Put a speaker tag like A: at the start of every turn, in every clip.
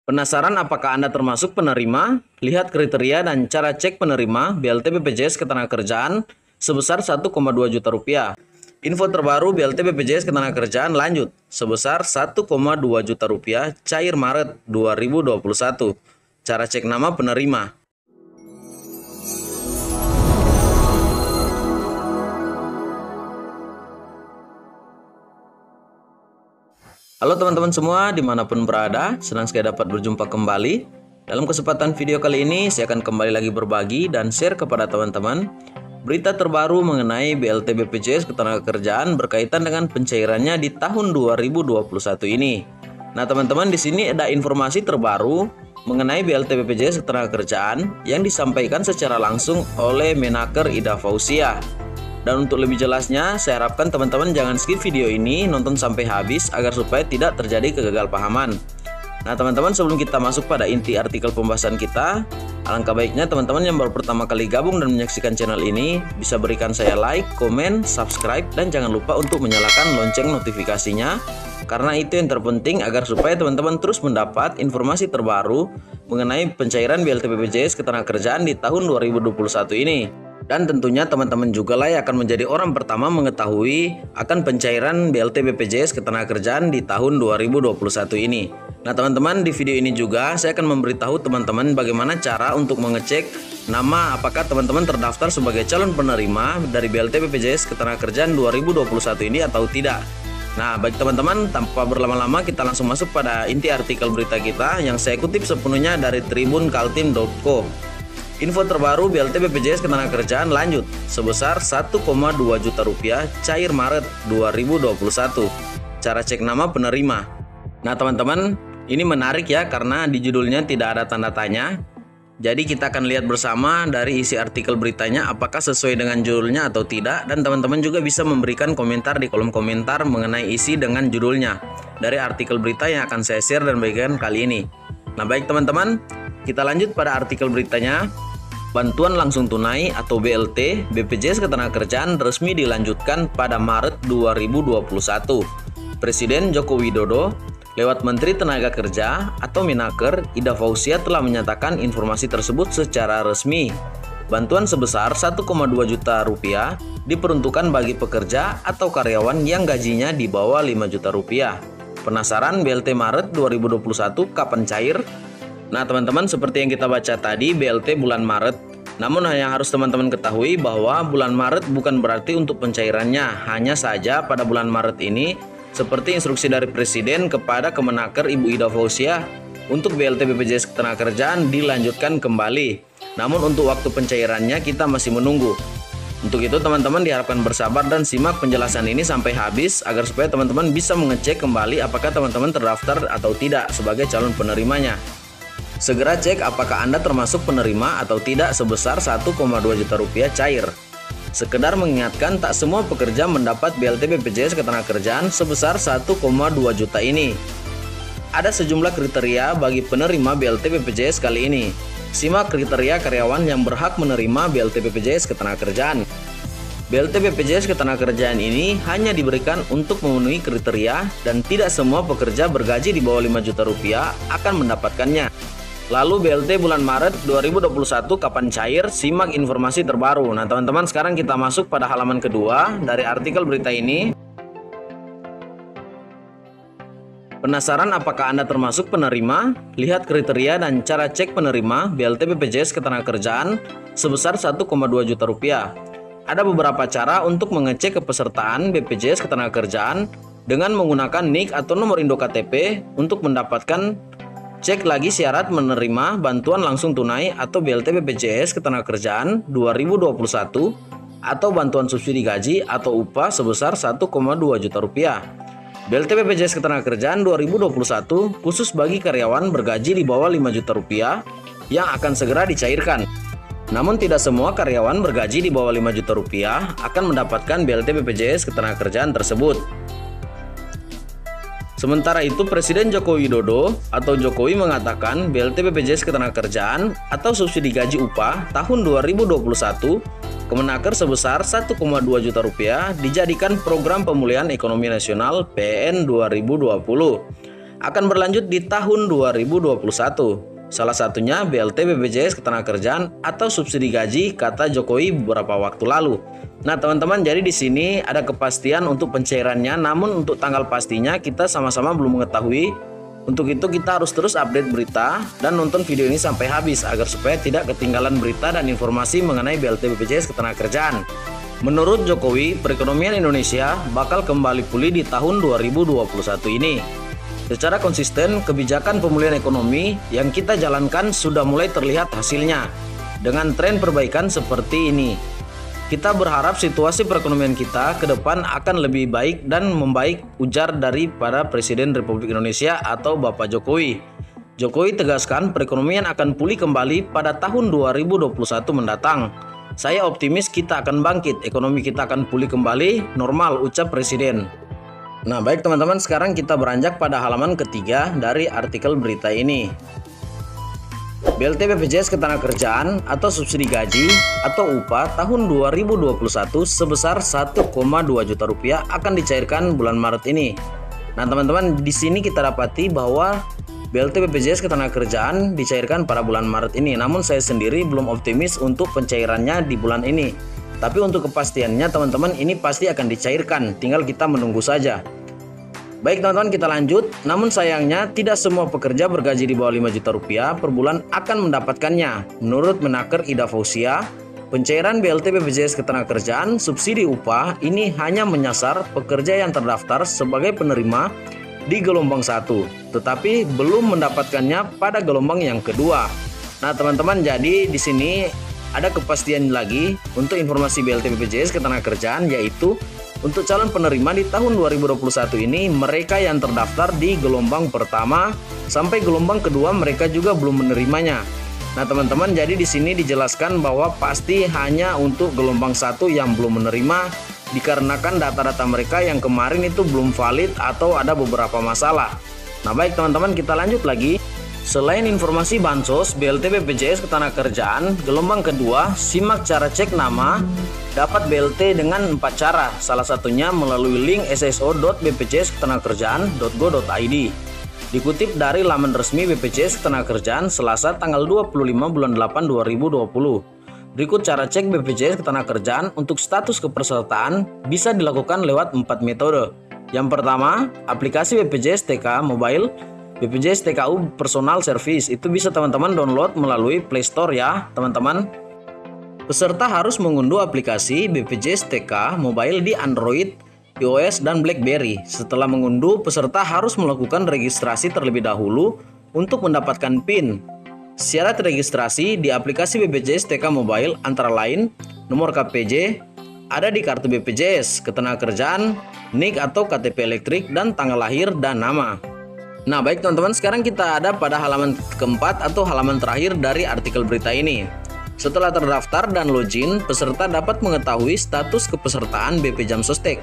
A: Penasaran apakah Anda termasuk penerima? Lihat kriteria dan cara cek penerima BLT BPJS Ketenagakerjaan sebesar 1,2 juta rupiah. Info terbaru BLT BPJS Ketenagakerjaan lanjut sebesar 1,2 juta rupiah cair Maret 2021. Cara cek nama penerima. Halo teman-teman semua, dimanapun berada, senang sekali dapat berjumpa kembali. Dalam kesempatan video kali ini, saya akan kembali lagi berbagi dan share kepada teman-teman berita terbaru mengenai BLT BPJS Ketenagakerjaan berkaitan dengan pencairannya di tahun 2021 ini. Nah teman-teman, di sini ada informasi terbaru mengenai BLT BPJS Ketenagakerjaan yang disampaikan secara langsung oleh Menaker Ida Fauzia. Dan untuk lebih jelasnya, saya harapkan teman-teman jangan skip video ini, nonton sampai habis agar supaya tidak terjadi kegagalpahaman. Nah teman-teman, sebelum kita masuk pada inti artikel pembahasan kita, alangkah baiknya teman-teman yang baru pertama kali gabung dan menyaksikan channel ini bisa berikan saya like, komen, subscribe, dan jangan lupa untuk menyalakan lonceng notifikasinya, karena itu yang terpenting agar supaya teman-teman terus mendapat informasi terbaru mengenai pencairan BLT BPJS Ketenagakerjaan di tahun 2021 ini. Dan tentunya teman-teman juga lah yang akan menjadi orang pertama mengetahui akan pencairan BLT BPJS Ketenagakerjaan di tahun 2021 ini. Nah teman-teman, di video ini juga saya akan memberitahu teman-teman bagaimana cara untuk mengecek nama apakah teman-teman terdaftar sebagai calon penerima dari BLT BPJS Ketenagakerjaan 2021 ini atau tidak. Nah baik teman-teman, tanpa berlama-lama kita langsung masuk pada inti artikel berita kita yang saya kutip sepenuhnya dari tribunkaltim.co. Info terbaru BLT BPJS Ketenagakerjaan lanjut sebesar 1,2 juta rupiah cair Maret 2021. Cara cek nama penerima. Nah teman-teman, ini menarik ya karena di judulnya tidak ada tanda tanya. Jadi kita akan lihat bersama dari isi artikel beritanya apakah sesuai dengan judulnya atau tidak. Dan teman-teman juga bisa memberikan komentar di kolom komentar mengenai isi dengan judulnya dari artikel berita yang akan saya share dan bagikan kali ini. Nah baik teman-teman, kita lanjut pada artikel beritanya. Bantuan langsung tunai atau BLT BPJS Ketenagakerjaan resmi dilanjutkan pada Maret 2021. Presiden Joko Widodo lewat Menteri Tenaga Kerja atau Menaker Ida Fauzia telah menyatakan informasi tersebut secara resmi. Bantuan sebesar 1,2 juta rupiah diperuntukkan bagi pekerja atau karyawan yang gajinya di bawah 5 juta rupiah. Penasaran BLT Maret 2021 kapan cair? Nah teman-teman, seperti yang kita baca tadi BLT bulan Maret. Namun yang harus teman-teman ketahui bahwa bulan Maret bukan berarti untuk pencairannya. Hanya saja pada bulan Maret ini seperti instruksi dari Presiden kepada Kemenaker Ibu Ida Fauzia untuk BLT BPJS Ketenagakerjaan dilanjutkan kembali. Namun untuk waktu pencairannya kita masih menunggu. Untuk itu teman-teman diharapkan bersabar dan simak penjelasan ini sampai habis agar supaya teman-teman bisa mengecek kembali apakah teman-teman terdaftar atau tidak sebagai calon penerimanya. Segera cek apakah Anda termasuk penerima atau tidak sebesar 1,2 juta rupiah cair. Sekedar mengingatkan, tak semua pekerja mendapat BLT BPJS Ketenagakerjaan sebesar 1,2 juta ini. Ada sejumlah kriteria bagi penerima BLT BPJS kali ini. Simak kriteria karyawan yang berhak menerima BLT BPJS Ketenagakerjaan. BLT BPJS Ketenagakerjaan ini hanya diberikan untuk memenuhi kriteria dan tidak semua pekerja bergaji di bawah 5 juta rupiah akan mendapatkannya. Lalu BLT bulan Maret 2021 kapan cair? Simak informasi terbaru. Nah teman-teman, sekarang kita masuk pada halaman kedua dari artikel berita ini. Penasaran apakah Anda termasuk penerima? Lihat kriteria dan cara cek penerima BLT BPJS Ketenagakerjaan sebesar 1,2 juta rupiah. Ada beberapa cara untuk mengecek kepesertaan BPJS Ketenagakerjaan dengan menggunakan NIK atau nomor induk KTP untuk mendapatkan. Cek lagi syarat menerima bantuan langsung tunai atau BLT BPJS Ketenagakerjaan 2021 atau bantuan subsidi gaji atau upah sebesar 1,2 juta rupiah. BLT BPJS Ketenagakerjaan 2021 khusus bagi karyawan bergaji di bawah 5 juta rupiah yang akan segera dicairkan. Namun tidak semua karyawan bergaji di bawah 5 juta rupiah akan mendapatkan BLT BPJS Ketenagakerjaan tersebut. Sementara itu Presiden Joko Widodo atau Jokowi mengatakan BLT BPJS Ketenagakerjaan atau subsidi gaji upah tahun 2021 Kemenaker sebesar 1,2 juta rupiah dijadikan program pemulihan ekonomi nasional PN 2020. akan berlanjut di tahun 2021. Salah satunya BLT BPJS Ketenagakerjaan atau subsidi gaji, kata Jokowi beberapa waktu lalu. Nah teman-teman, jadi di sini ada kepastian untuk pencairannya, namun untuk tanggal pastinya kita sama-sama belum mengetahui. Untuk itu kita harus terus update berita dan nonton video ini sampai habis agar supaya tidak ketinggalan berita dan informasi mengenai BLT BPJS Ketenagakerjaan. Menurut Jokowi, perekonomian Indonesia bakal kembali pulih di tahun 2021 ini. Secara konsisten, kebijakan pemulihan ekonomi yang kita jalankan sudah mulai terlihat hasilnya dengan tren perbaikan seperti ini. Kita berharap situasi perekonomian kita ke depan akan lebih baik dan membaik, ujar daripada Presiden Republik Indonesia atau Bapak Jokowi. Jokowi tegaskan perekonomian akan pulih kembali pada tahun 2021 mendatang. Saya optimis kita akan bangkit, ekonomi kita akan pulih kembali normal, ucap Presiden. Nah baik teman-teman, sekarang kita beranjak pada halaman ketiga dari artikel berita ini. BLT BPJS Ketenagakerjaan atau subsidi gaji atau upah tahun 2021 sebesar 1,2 juta rupiah akan dicairkan bulan Maret ini. Nah teman-teman, di sini kita dapati bahwa BLT BPJS Ketenagakerjaan dicairkan pada bulan Maret ini. Namun saya sendiri belum optimis untuk pencairannya di bulan ini. Tapi untuk kepastiannya teman-teman, ini pasti akan dicairkan, tinggal kita menunggu saja. Baik teman-teman, kita lanjut. Namun sayangnya tidak semua pekerja bergaji di bawah 5 juta rupiah per bulan akan mendapatkannya. Menurut Menaker Ida Fauzia, pencairan BLT BPJS Ketenagakerjaan subsidi upah ini hanya menyasar pekerja yang terdaftar sebagai penerima di gelombang 1, tetapi belum mendapatkannya pada gelombang yang kedua. Nah teman-teman, jadi di sini ada kepastian lagi untuk informasi BLT BPJS Ketenagakerjaan, yaitu untuk calon penerima di tahun 2021 ini, mereka yang terdaftar di gelombang pertama sampai gelombang kedua mereka juga belum menerimanya. Nah teman-teman, jadi di sini dijelaskan bahwa pasti hanya untuk gelombang 1 yang belum menerima dikarenakan data-data mereka yang kemarin itu belum valid atau ada beberapa masalah. Nah baik teman-teman, kita lanjut lagi. Selain informasi bansos BLT BPJS Ketenagakerjaan gelombang kedua, simak cara cek nama dapat BLT dengan 4 cara. Salah satunya melalui link sso.bpjsketenagakerjaan.go.id. Dikutip dari laman resmi BPJS Ketenagakerjaan Selasa tanggal 25 bulan 8 2020. Berikut cara cek BPJS Ketenagakerjaan untuk status kepesertaan bisa dilakukan lewat 4 metode. Yang pertama, aplikasi BPJS TK Mobile, BPJS TKU Personal Service. Itu bisa teman-teman download melalui Play Store ya teman-teman. Peserta harus mengunduh aplikasi BPJS TK Mobile di Android, iOS, dan BlackBerry. Setelah mengunduh, peserta harus melakukan registrasi terlebih dahulu untuk mendapatkan PIN. Syarat registrasi di aplikasi BPJS TK Mobile antara lain nomor KPJ, ada di kartu BPJS Ketenagakerjaan, NIK atau KTP elektrik, dan tanggal lahir dan nama. Nah baik teman-teman, sekarang kita ada pada halaman keempat atau halaman terakhir dari artikel berita ini. Setelah terdaftar dan login, peserta dapat mengetahui status kepesertaan BP Jam Sostek.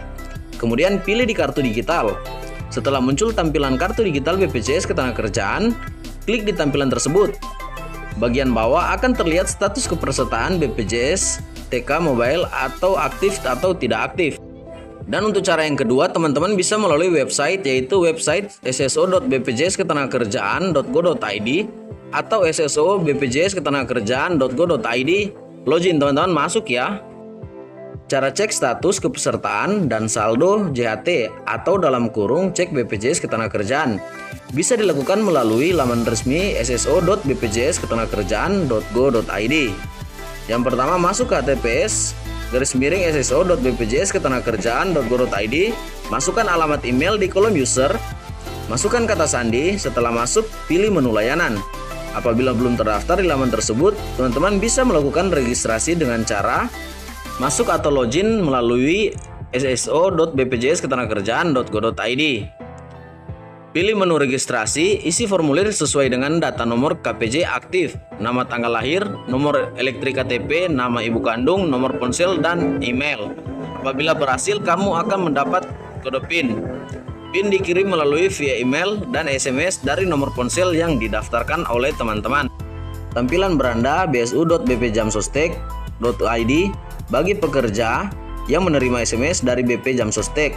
A: Kemudian pilih di kartu digital. Setelah muncul tampilan kartu digital BPJS Ketenagakerjaan, klik di tampilan tersebut. Bagian bawah akan terlihat status kepesertaan BPJS TK Mobile atau aktif atau tidak aktif. Dan untuk cara yang kedua, teman-teman bisa melalui website, yaitu website sso.bpjsketenagakerjaan.go.id atau sso.bpjsketenagakerjaan.go.id. Login teman-teman, masuk ya. Cara cek status kepesertaan dan saldo JHT atau dalam kurung cek BPJS Ketenagakerjaan bisa dilakukan melalui laman resmi sso.bpjsketenagakerjaan.go.id. Yang pertama, masuk ke https://sso.bpjsketenagakerjaan.go.id, masukkan alamat email di kolom user, masukkan kata sandi. Setelah masuk, pilih menu layanan. Apabila belum terdaftar di laman tersebut, teman-teman bisa melakukan registrasi dengan cara masuk atau login melalui sso.bpjsketenagakerjaan.go.id. Pilih menu registrasi, isi formulir sesuai dengan data nomor KPJ aktif, nama tanggal lahir, nomor elektrik KTP, nama ibu kandung, nomor ponsel, dan email. Apabila berhasil, kamu akan mendapat kode PIN. PIN dikirim melalui via email dan SMS dari nomor ponsel yang didaftarkan oleh teman-teman. Tampilan beranda bsu.bpjamsostek.id bagi pekerja yang menerima SMS dari BP Jam Sostek.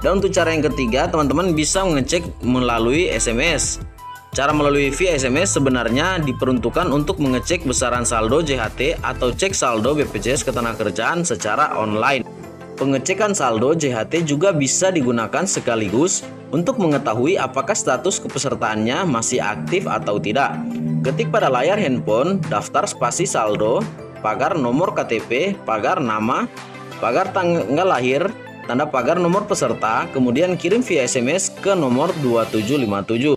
A: Dan untuk cara yang ketiga, teman-teman bisa mengecek melalui SMS. Cara melalui via SMS sebenarnya diperuntukkan untuk mengecek besaran saldo JHT atau cek saldo BPJS Ketenagakerjaan secara online. Pengecekan saldo JHT juga bisa digunakan sekaligus untuk mengetahui apakah status kepesertaannya masih aktif atau tidak. Ketik pada layar handphone, daftar spasi saldo, pagar nomor KTP, pagar nama, pagar tanggal lahir, tanda pagar nomor peserta, kemudian kirim via SMS ke nomor 2757.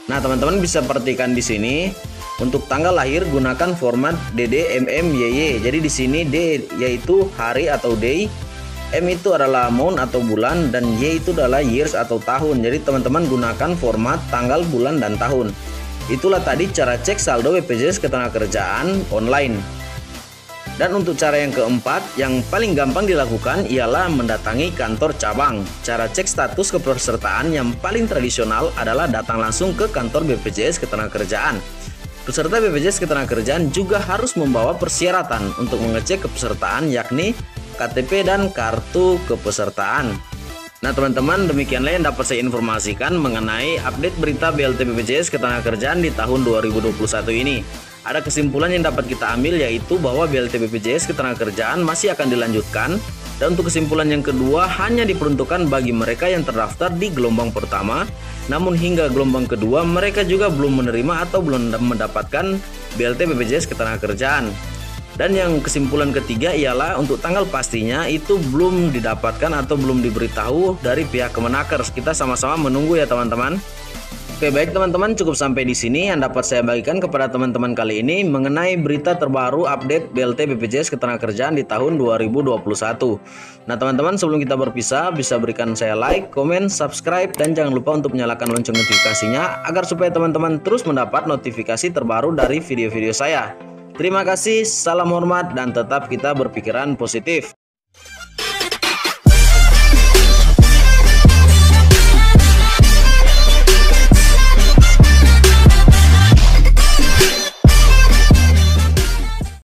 A: Nah, teman-teman bisa perhatikan di sini untuk tanggal lahir gunakan format DDMMYY. Jadi di sini D yaitu hari atau day, M itu adalah month atau bulan, dan Y itu adalah years atau tahun. Jadi teman-teman gunakan format tanggal, bulan, dan tahun. Itulah tadi cara cek saldo BPJS Ketenagakerjaan online. Dan untuk cara yang keempat, yang paling gampang dilakukan ialah mendatangi kantor cabang. Cara cek status kepesertaan yang paling tradisional adalah datang langsung ke kantor BPJS Ketenagakerjaan. Peserta BPJS Ketenagakerjaan juga harus membawa persyaratan untuk mengecek kepesertaan, yakni KTP dan kartu kepesertaan. Nah teman-teman, demikianlah yang dapat saya informasikan mengenai update berita BLT BPJS Ketenagakerjaan di tahun 2021 ini. Ada kesimpulan yang dapat kita ambil, yaitu bahwa BLT BPJS Ketenagakerjaan masih akan dilanjutkan. Dan untuk kesimpulan yang kedua, hanya diperuntukkan bagi mereka yang terdaftar di gelombang pertama. Namun hingga gelombang kedua mereka juga belum menerima atau belum mendapatkan BLT BPJS Ketenagakerjaan. Dan yang kesimpulan ketiga ialah untuk tanggal pastinya itu belum didapatkan atau belum diberitahu dari pihak Kemenaker. Kita sama-sama menunggu ya teman-teman. Oke, baik teman-teman, cukup sampai di sini yang dapat saya bagikan kepada teman-teman kali ini mengenai berita terbaru update BLT BPJS Ketenagakerjaan di tahun 2021. Nah teman-teman, sebelum kita berpisah, bisa berikan saya like, komen, subscribe, dan jangan lupa untuk menyalakan lonceng notifikasinya agar supaya teman-teman terus mendapat notifikasi terbaru dari video-video saya. Terima kasih, salam hormat, dan tetap kita berpikiran positif.